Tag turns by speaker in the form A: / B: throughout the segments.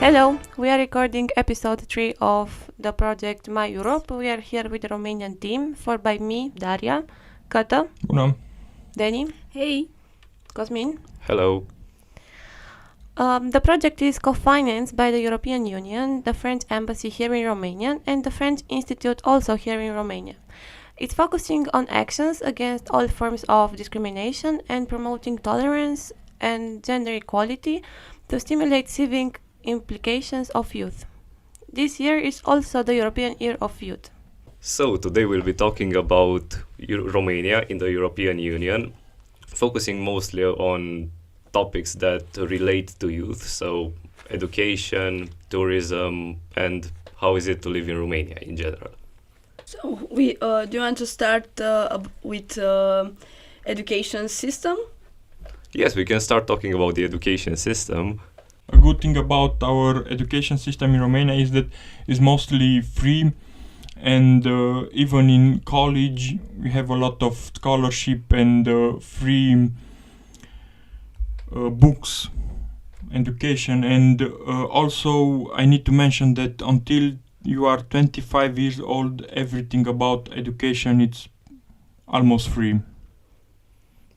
A: Hello, we are recording episode 3 of the project My Europe. We are here with the Romanian team, followed by me, Daria, Cătă,
B: Bună.
A: Deni,
C: Hey.
A: Cosmin.
D: Hello.
A: The project is co-financed by the European Union, the French Embassy here in Romania, and the French Institute also here in Romania. It's focusing on actions against all forms of discrimination and promoting tolerance and gender equality to stimulate civic implications of youth. This year is also the European Year of Youth.
D: So today we'll be talking about Romania in the European Union, focusing mostly on topics that relate to youth, so education, tourism, and how is it to live in Romania in general.
C: So we do you want to start with education system?
D: Yes, we can start talking about the education system.
B: A good thing about our education system in Romania is that it's mostly free, and even in college we have a lot of scholarship and free books, education, and also I need to mention that until you are 25 years old, everything about education it's almost free.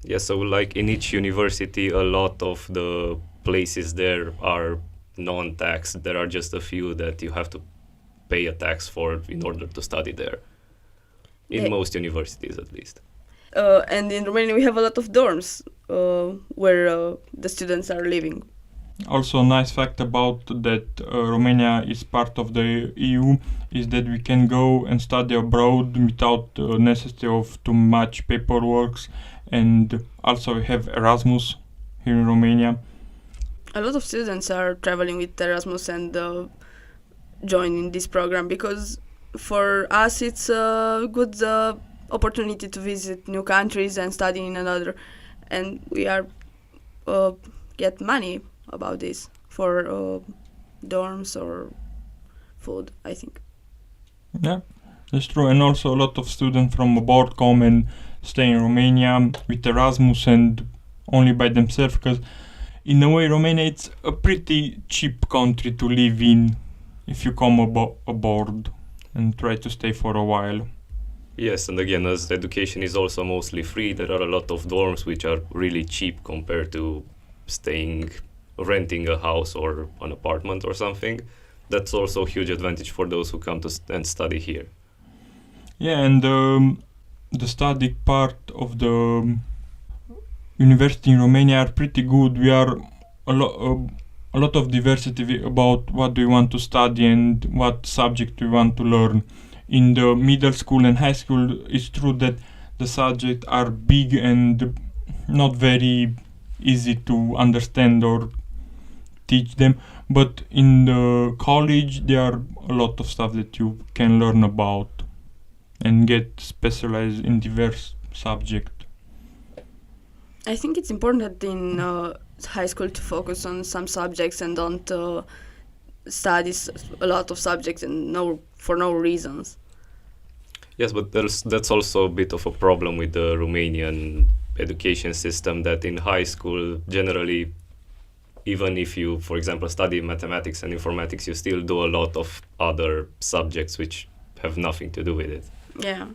D: Yeah, so like in each university, a lot of the places there are non-tax. There are just a few that you have to pay a tax for in order to study there. In most universities, at least.
C: And in Romania we have a lot of dorms where the students are living.
B: Also, a nice fact about that Romania is part of the EU is that we can go and study abroad without necessity of too much paperwork, and also we have Erasmus here in Romania.
C: A lot of students are traveling with Erasmus and joining this program because for us it's a good opportunity to visit new countries and study in another, and we are get money about this for dorms or food, I think.
B: Yeah, that's true. And also a lot of students from abroad come and stay in Romania with Erasmus and only by themselves, because in a way Romania it's a pretty cheap country to live in if you come aboard and try to stay for a while.
D: Yes, and again, as education is also mostly free, there are a lot of dorms which are really cheap compared to renting a house or an apartment or something. That's also a huge advantage for those who come to and study here.
B: Yeah, and the study part of the university in Romania are pretty good. We are a lot of diversity about what we want to study and what subject we want to learn. In the middle school and high school, it's true that the subjects are big and not very easy to understand or teach them, but in the college there are a lot of stuff that you can learn about and get specialized in diverse subjects.
C: I think it's important that in high school to focus on some subjects and don't study a lot of subjects and for no reasons.
D: Yes, but that's also a bit of a problem with the Romanian education system, that in high school, generally, even if you, for example, study mathematics and informatics, you still do a lot of other subjects which have nothing to do with it.
C: Yeah.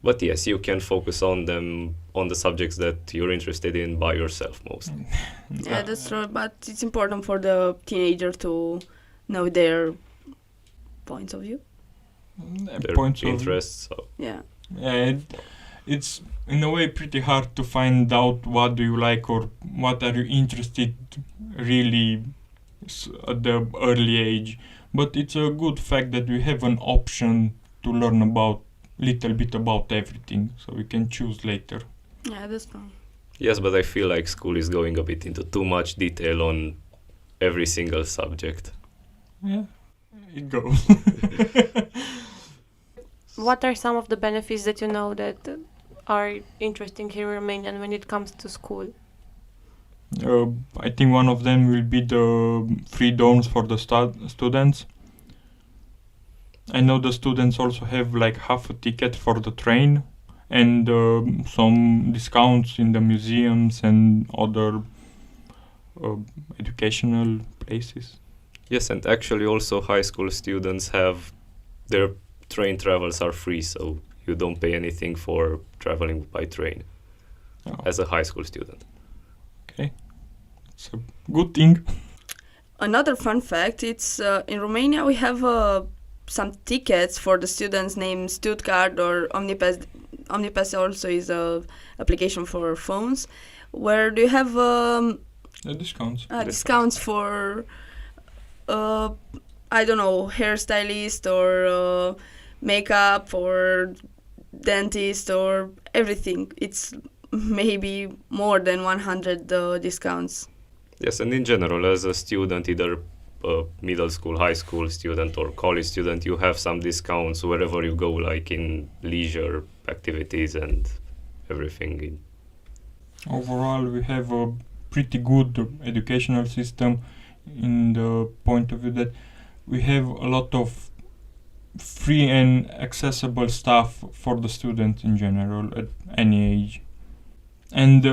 D: But yes, you can focus on the subjects that you're interested in by yourself mostly.
C: Yeah, that's true, but it's important for the teenager to know their points of view.
D: Their
B: Points
D: interests. So.
C: Yeah.
B: Yeah, it's in a way pretty hard to find out what do you like or what are you interested really at the early age. But it's a good fact that we have an option to learn about little bit about everything, so we can choose later.
C: Yeah, that's true.
D: Yes, but I feel like school is going a bit into too much detail on every single subject.
B: Yeah, it goes.
A: What are some of the benefits that you know that are interesting here in Romania when it comes to school?
B: I think one of them will be the free dorms for the students. I know the students also have like half a ticket for the train and some discounts in the museums and other educational places.
D: Yes, and actually also high school students have their train travels are free, so you don't pay anything for traveling by train as a high school student.
B: Okay, it's a good thing.
C: Another fun fact, it's in Romania we have some tickets for the students named Stuttgart or Omnipass. Omnipass also is a application for phones, where do you have
B: Discounts.
C: discounts for I don't know, hairstylist or makeup or dentist or everything. It's maybe more than 100 discounts.
D: Yes, and in general, as a student, either a middle school, high school student or college student, you have some discounts wherever you go, like in leisure activities and everything.
B: Overall, we have a pretty good educational system in the point of view that we have a lot of free and accessible stuff for the students in general at any age. And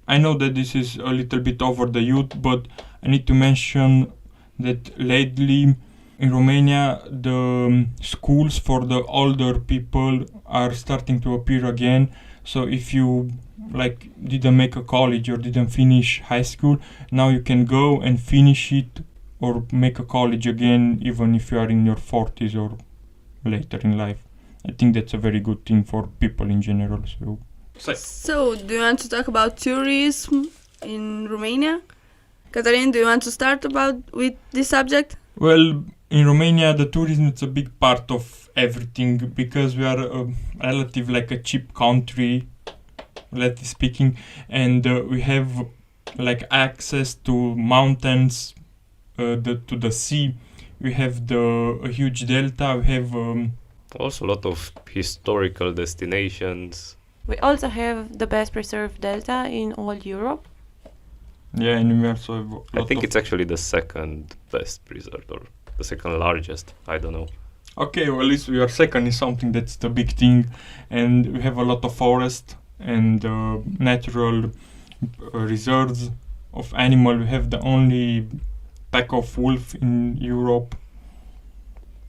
B: I know that this is a little bit over the youth, but I need to mention that lately in Romania the schools for the older people are starting to appear again. So if you like didn't make a college or didn't finish high school, now you can go and finish it or make a college again, even if you are in your 40s or later in life. I think that's a very good thing for people in general.
C: So, do you want to talk about tourism in Romania? Cătălin, do you want to start with this subject?
B: Well, in Romania, the tourism is a big part of everything because we are a relative like a cheap country, relatively speaking, and we have like access to mountains, to the sea. We have a huge delta. We have
D: also a lot of historical destinations.
A: We also have the best preserved delta in all Europe.
B: Yeah, and we also have
D: I think it's actually the second best preserved or the second largest. I don't know.
B: Okay, well, at least we are second is something that's the big thing, and we have a lot of forest and natural reserves of animal. We have the only pack of wolf in Europe.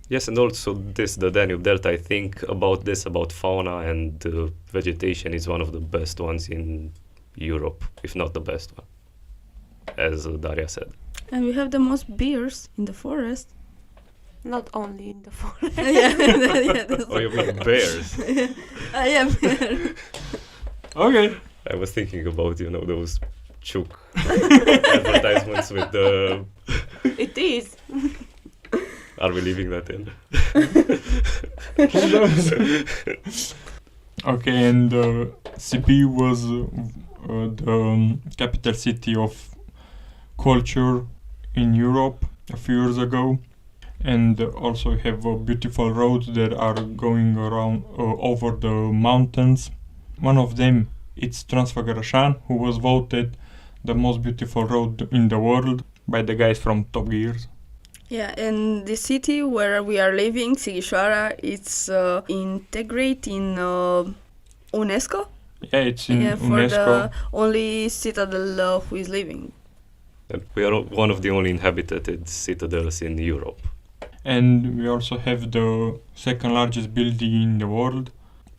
D: Yes, and also the Danube Delta, I think about fauna and vegetation is one of the best ones in Europe, if not the best one, as Daria said.
C: And we have the most bears in the forest.
A: Not only in the forest.
D: Oh, you mean bears?
C: I am bear.
B: Okay.
D: I was thinking about, those Chuk advertisements with the...
A: It is.
D: Are we leaving that in?
B: Okay, and CP was the capital city of culture in Europe a few years ago, and also we have beautiful roads that are going around over the mountains. One of them it's Transfăgărășan, who was voted the most beautiful road in the world by the guys from Top Gears.
C: Yeah, and the city where we are living, Sighișoara, it's integrated in UNESCO.
B: Yeah, it's in UNESCO.
C: For the only citadel who is living.
D: And we are one of the only inhabited citadels in Europe.
B: And we also have the second largest building in the world,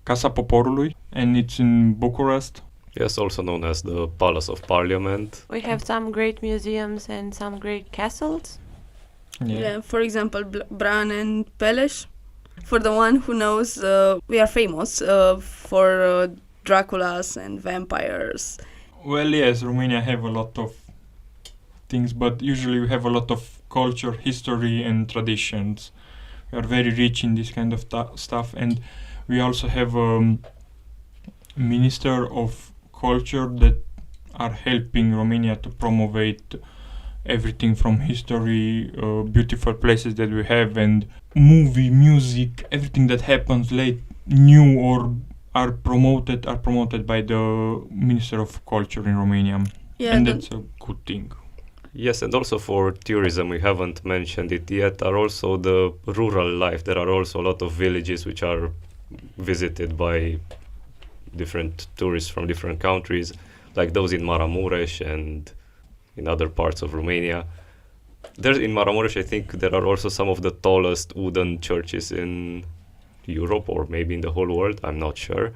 B: Casa Poporului, and it's in Bucharest.
D: Yes, also known as the Palace of Parliament.
A: We have some great museums and some great castles.
C: Yeah, for example, Bran and Peleș. For the one who knows, we are famous for Draculas and vampires.
B: Well, yes, Romania have a lot of things, but usually we have a lot of culture, history and traditions. We are very rich in this kind of stuff, and we also have a Minister of Culture that are helping Romania to promote everything from history, beautiful places that we have, and movie, music, everything that happens late, new or are promoted by the Minister of Culture in Romania.
C: Yeah,
B: and that's a good thing.
D: Yes, and also for tourism, we haven't mentioned it yet, are also the rural life. There are also a lot of villages which are visited by different tourists from different countries, like those in Maramureș and in other parts of Romania. There's in Maramureș, I think there are also some of the tallest wooden churches in Europe or maybe in the whole world. I'm not sure.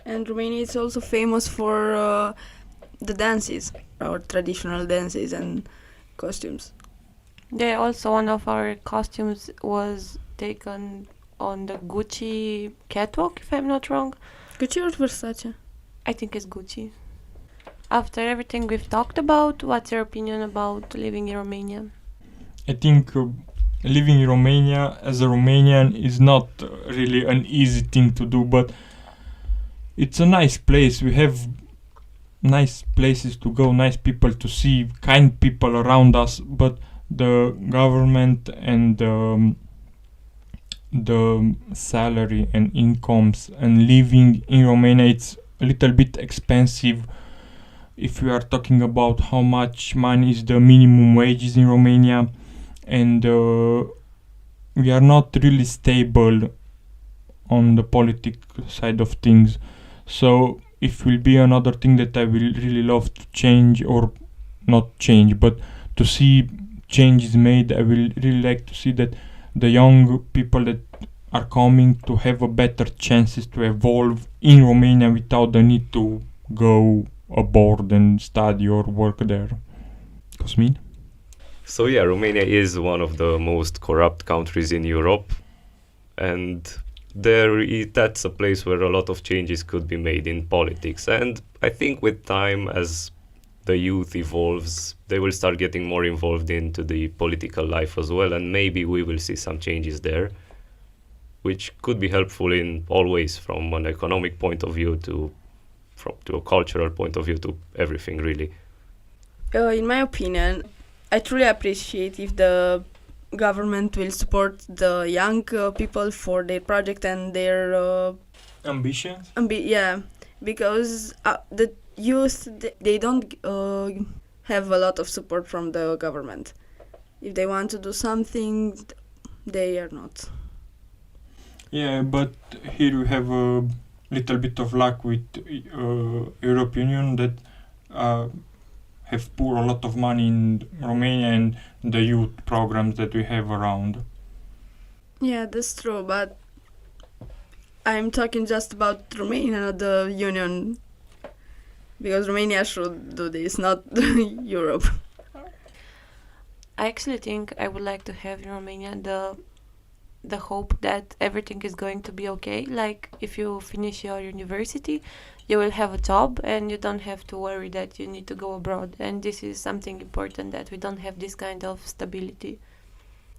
C: And Romania is also famous for the dances, our traditional dances and costumes.
A: Yeah, also one of our costumes was taken on the Gucci catwalk, if I'm not wrong.
C: Gucci or Versace?
A: I think it's Gucci. After everything we've talked about, what's your opinion about living in Romania?
B: I think living in Romania as a Romanian is not really an easy thing to do, but it's a nice place. We have nice places to go, nice people to see, kind people around us, but the government and the salary and incomes and living in Romania, it's a little bit expensive. If we are talking about how much money is the minimum wages in Romania, and we are not really stable on the political side of things. So if will be another thing that I will really love to change, or not change, but to see changes made, I will really like to see that the young people that are coming to have a better chances to evolve in Romania without the need to go abroad and study or work there. Cosmin?
D: So yeah, Romania is one of the most corrupt countries in Europe, and that's a place where a lot of changes could be made in politics. And I think with time, as the youth evolves, they will start getting more involved into the political life as well, and maybe we will see some changes there, which could be helpful in all ways, from an economic point of view to a cultural point of view, to everything really.
C: In my opinion, I truly appreciate if the government will support the young people for their project and their
B: Ambitions?
C: Because the youth, they don't have a lot of support from the government. If they want to do something, they are not.
B: Yeah, but here we have a little bit of luck with European Union that have poured a lot of money in Romania and the youth programs that we have around.
C: Yeah, that's true, but I'm talking just about Romania, not the Union, because Romania should do this, not Europe.
A: I actually think I would like to have in Romania the hope that everything is going to be okay. Like, if you finish your university, you will have a job and you don't have to worry that you need to go abroad. And this is something important, that we don't have this kind of stability.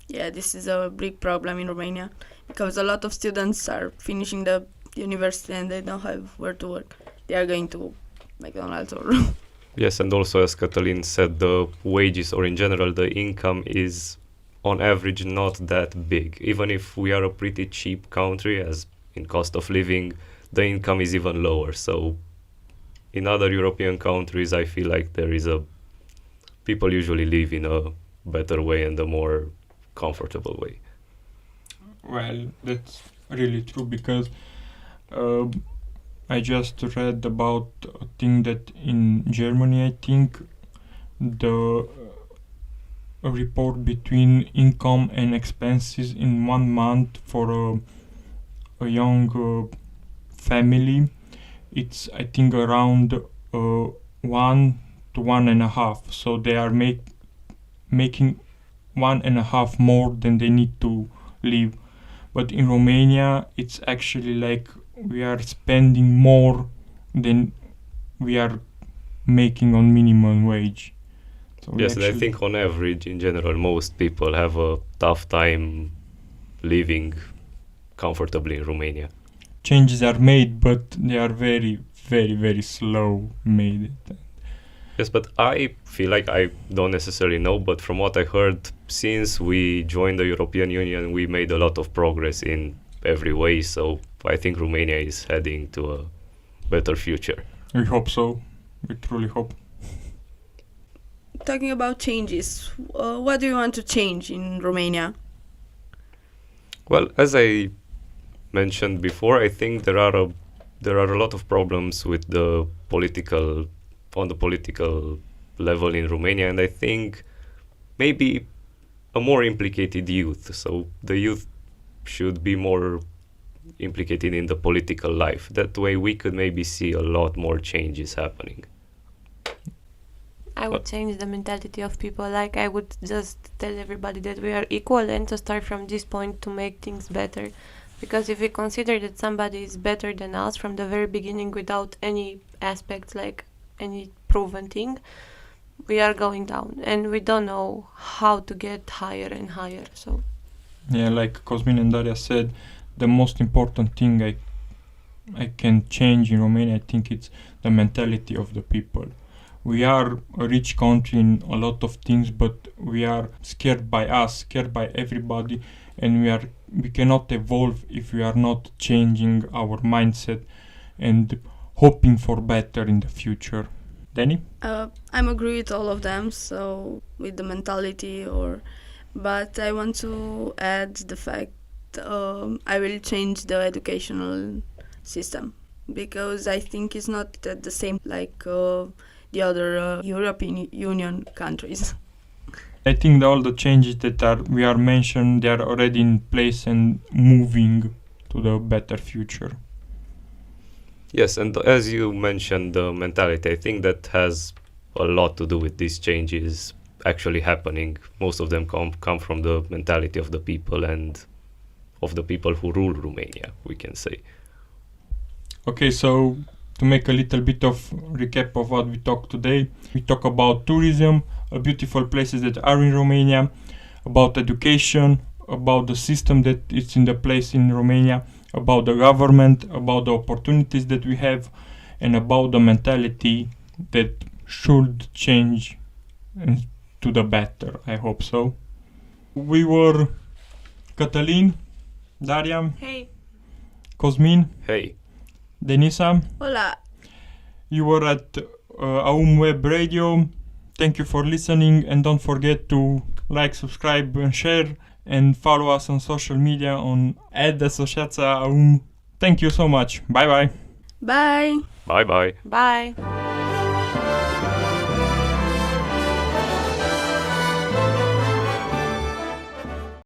C: Yeah, this is a big problem in Romania, because a lot of students are finishing the university and they don't have where to work. They are going to McDonald's or...
D: Yes, and also as Cătălin said, the wages, or in general the income, is on average not that big. Even if we are a pretty cheap country, as in cost of living, the income is even lower. So in other European countries, I feel like people usually live in a better way and a more comfortable way.
B: Well, that's really true, because I just read about a thing that in Germany, I think, a report between income and expenses in 1 month for a young family, it's, I think, around 1 to 1.5. So they are making 1.5 more than they need to live. But in Romania, it's actually like we are spending more than we are making on minimum wage. So
D: yes, and I think on average, in general, most people have a tough time living comfortably in Romania.
B: Changes are made, but they are very, very, very slow made.
D: Yes, but I feel like, I don't necessarily know, but from what I heard, since we joined the European Union, we made a lot of progress in every way. So I think Romania is heading to a better future.
B: We hope so. We truly hope.
C: Talking about changes, what do you want to change in Romania?
D: Well, as I mentioned before, I think there are a lot of problems with on the political level in Romania, and I think maybe a more implicated youth. So the youth should be more implicated in the political life. That way we could maybe see a lot more changes happening.
A: I would change the mentality of people. Like, I would just tell everybody that we are equal and to start from this point to make things better. Because if we consider that somebody is better than us from the very beginning without any aspects, like any proven thing, we are going down and we don't know how to get higher and higher. So
B: Yeah, like Cosmin and Daria said, the most important thing I can change in Romania, I think it's the mentality of the people. We are a rich country in a lot of things, but we are scared by us, scared by everybody, and we cannot evolve if we are not changing our mindset and hoping for better in the future. Danny?
C: I'm agree with all of them, so with the mentality but I want to add the fact I will change the educational system, because I think it's not the same like the other European Union countries.
B: I think that all the changes that we are mentioned, they are already in place and moving to the better future.
D: Yes, and as you mentioned, the mentality, I think that has a lot to do with these changes actually happening. Most of them come from the mentality of the people and of the people who rule Romania, we can say.
B: Okay, so to make a little bit of recap of what we talked today, we talk about tourism, beautiful places that are in Romania, about education, about the system that is in the place in Romania, about the government, about the opportunities that we have, and about the mentality that should change to the better. I hope so. We were Cătălin, Daria,
A: hey,
B: Cosmin,
D: Hey.
B: Denisa.
C: Hola!
B: You were at AUM Web Radio. Thank you for listening, and don't forget to like, subscribe and share, and follow us on social media on @Asociația AUM. Thank you so much. Bye bye.
C: Bye!
D: Bye-bye.
A: bye.